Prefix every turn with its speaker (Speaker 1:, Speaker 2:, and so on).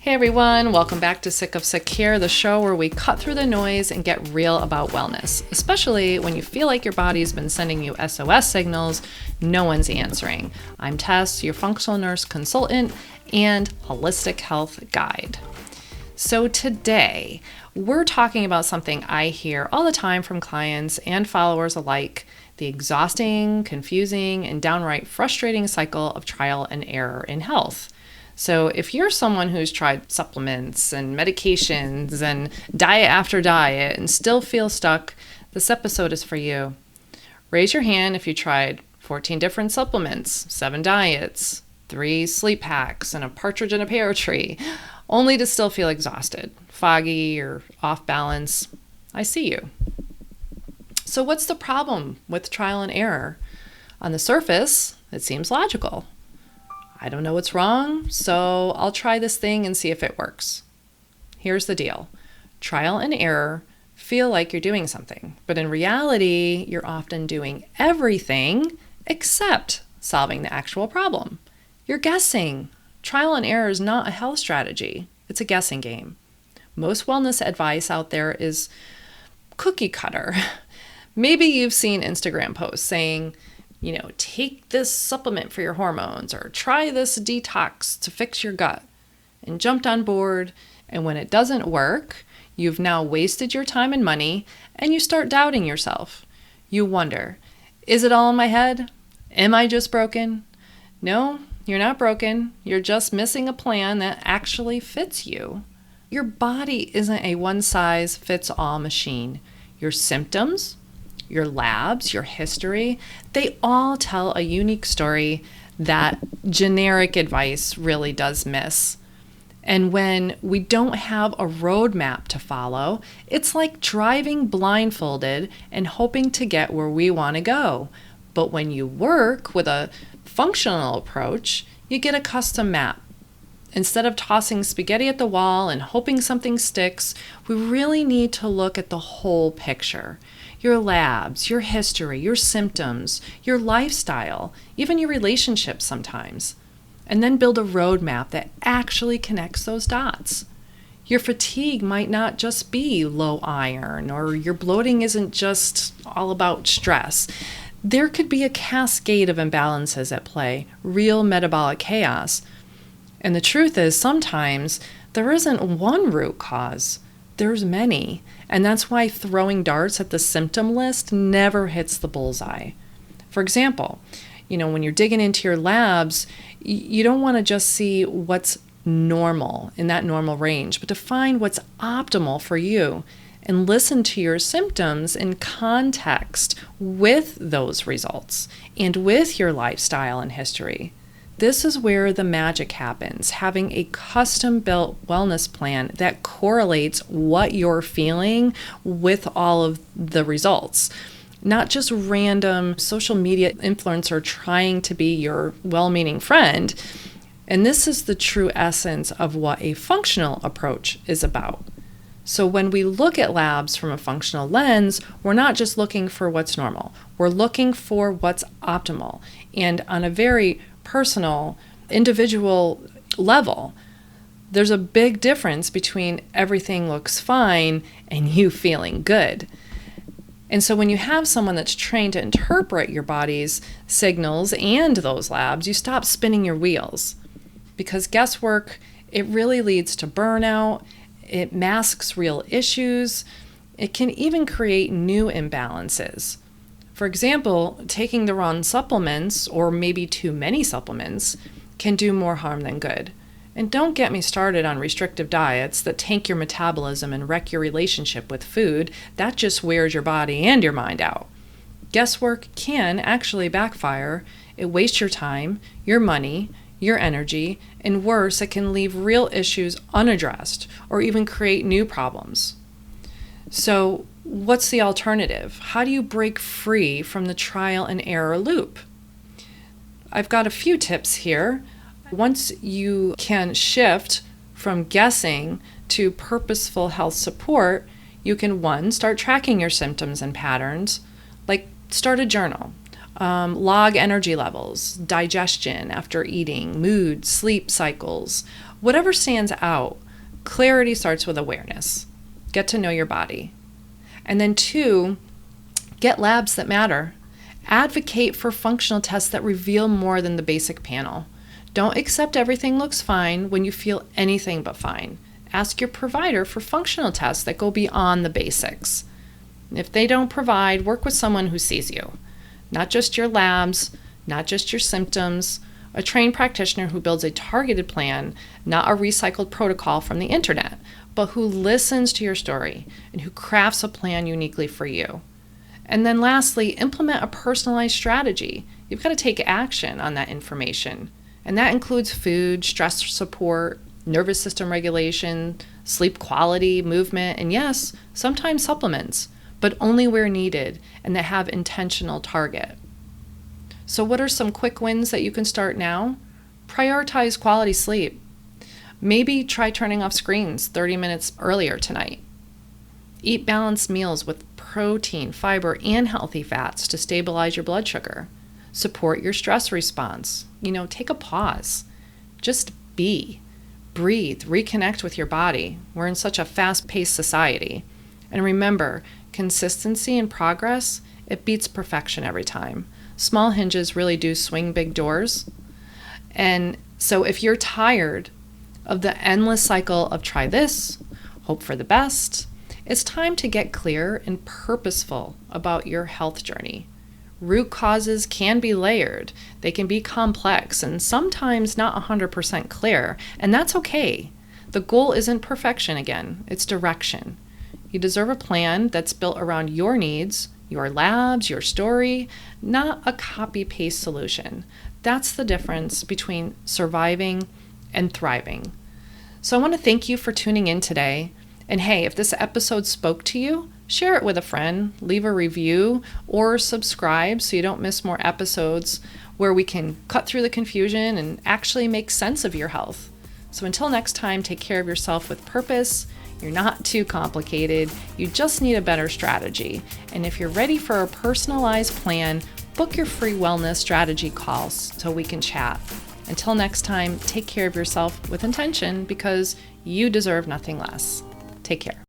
Speaker 1: Hey everyone, welcome back to Sick of Sick Here, the show where we cut through the noise and get real about wellness, especially when you feel like your body's been sending you SOS signals no one's answering. I'm Tess, your functional nurse consultant and holistic health guide. So today, we're talking about something I hear all the time from clients and followers alike, the exhausting, confusing, and downright frustrating cycle of trial and error in health. So if you're someone who's tried supplements and medications and diet after diet and still feel stuck, this episode is for you. Raise your hand if you tried 14 different supplements, 7 diets, 3 sleep hacks, and a partridge in a pear tree, only to still feel exhausted, foggy, or off balance. I see you. So what's the problem with trial and error? On the surface, it seems logical. I don't know what's wrong, so I'll try this thing and see if it works. Here's the deal. Trial and error feel like you're doing something, but in reality, you're often doing everything except solving the actual problem. You're guessing. Trial and error is not a health strategy. It's a guessing game. Most wellness advice out there is cookie cutter. Maybe you've seen Instagram posts saying, take this supplement for your hormones or try this detox to fix your gut, and jumped on board. And when it doesn't work, you've now wasted your time and money and you start doubting yourself. You wonder, is it all in my head? Am I just broken? No, you're not broken. You're just missing a plan that actually fits you. Your body isn't a one-size-fits-all machine. Your symptoms, your labs, your history, they all tell a unique story that generic advice really does miss. And when we don't have a roadmap to follow, it's like driving blindfolded and hoping to get where we want to go. But when you work with a functional approach, you get a custom map. Instead of tossing spaghetti at the wall and hoping something sticks, we really need to look at the whole picture. Your labs, your history, your symptoms, your lifestyle, even your relationships sometimes. And then build a roadmap that actually connects those dots. Your fatigue might not just be low iron, or your bloating isn't just all about stress. There could be a cascade of imbalances at play, real metabolic chaos. And the truth is, sometimes there isn't one root cause. There's many. And that's why throwing darts at the symptom list never hits the bullseye. For example, when you're digging into your labs, you don't want to just see what's normal in that normal range, but to find what's optimal for you and listen to your symptoms in context with those results and with your lifestyle and history. This is where the magic happens, having a custom-built wellness plan that correlates what you're feeling with all of the results. Not just random social media influencer trying to be your well-meaning friend. And this is the true essence of what a functional approach is about. So when we look at labs from a functional lens, we're not just looking for what's normal. We're looking for what's optimal. And on a very personal, individual level, there's a big difference between everything looks fine and you feeling good. And so when you have someone that's trained to interpret your body's signals and those labs, you stop spinning your wheels. Because guesswork, it really leads to burnout, it masks real issues, it can even create new imbalances. For example, taking the wrong supplements, or maybe too many supplements, can do more harm than good. And don't get me started on restrictive diets that tank your metabolism and wreck your relationship with food. That just wears your body and your mind out. Guesswork can actually backfire. It wastes your time, your money, your energy, and worse, it can leave real issues unaddressed or even create new problems. So, what's the alternative? How do you break free from the trial and error loop? I've got a few tips here. Once you can shift from guessing to purposeful health support, you can, 1, start tracking your symptoms and patterns, like start a journal. Log energy levels, digestion after eating, mood, sleep cycles, whatever stands out. Clarity starts with awareness. Get to know your body. And then 2, get labs that matter. Advocate for functional tests that reveal more than the basic panel. Don't accept everything looks fine when you feel anything but fine. Ask your provider for functional tests that go beyond the basics. If they don't provide, work with someone who sees you. Not just your labs, not just your symptoms, a trained practitioner who builds a targeted plan, not a recycled protocol from the internet, but who listens to your story and who crafts a plan uniquely for you. And then lastly, implement a personalized strategy. You've got to take action on that information. And that includes food, stress support, nervous system regulation, sleep quality, movement, and yes, sometimes supplements, but only where needed and that have intentional target. So what are some quick wins that you can start now? Prioritize quality sleep. Maybe try turning off screens 30 minutes earlier tonight. Eat balanced meals with protein, fiber, and healthy fats to stabilize your blood sugar. Support your stress response. Take a pause. Just be. Breathe. Reconnect with your body. We're in such a fast-paced society. And remember, consistency and progress, it beats perfection every time. Small hinges really do swing big doors. And so if you're tired of the endless cycle of try this, hope for the best, it's time to get clear and purposeful about your health journey. Root causes can be layered. They can be complex and sometimes not 100% clear, and that's okay. The goal isn't perfection again, it's direction. You deserve a plan that's built around your needs, your labs, your story, not a copy-paste solution. That's the difference between surviving and thriving. So I want to thank you for tuning in today. And hey, if this episode spoke to you, share it with a friend, leave a review, or subscribe so you don't miss more episodes where we can cut through the confusion and actually make sense of your health. So until next time, take care of yourself with purpose. You're not too complicated. You just need a better strategy. And if you're ready for a personalized plan, book your free wellness strategy calls so we can chat. Until next time, take care of yourself with intention because you deserve nothing less. Take care.